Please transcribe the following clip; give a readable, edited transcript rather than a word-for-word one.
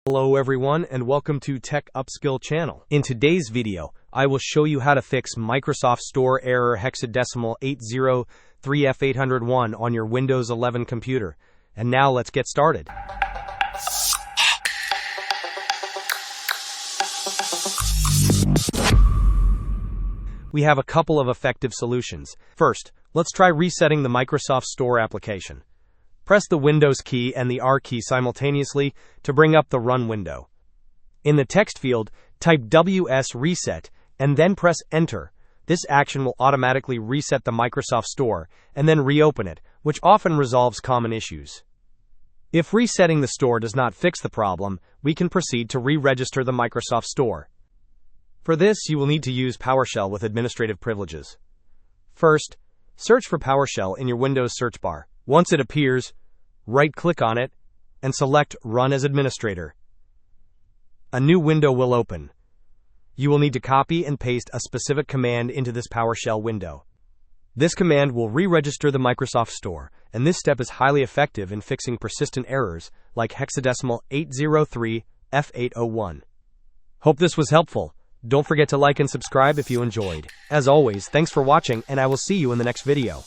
Hello everyone and welcome to Tech Upskill channel. In today's video, I will show you how to fix Microsoft Store error hexadecimal 803f8001 on your Windows 11 computer. And now let's get started. We have a couple of effective solutions. First, let's try resetting the Microsoft Store application. Press the Windows key and the R key simultaneously to bring up the Run window. In the text field, type WSReset and then press Enter. This action will automatically reset the Microsoft Store and then reopen it, which often resolves common issues. If resetting the store does not fix the problem, we can proceed to re-register the Microsoft Store. For this, you will need to use PowerShell with administrative privileges. First, search for PowerShell in your Windows search bar. Once it appears, right-click on it and select Run as Administrator. A new window will open. You will need to copy and paste a specific command into this PowerShell window. This command will re-register the Microsoft Store, and this step is highly effective in fixing persistent errors like hexadecimal 803f8001. Hope this was helpful. Don't forget to like and subscribe if you enjoyed. As always, thanks for watching, and I will see you in the next video.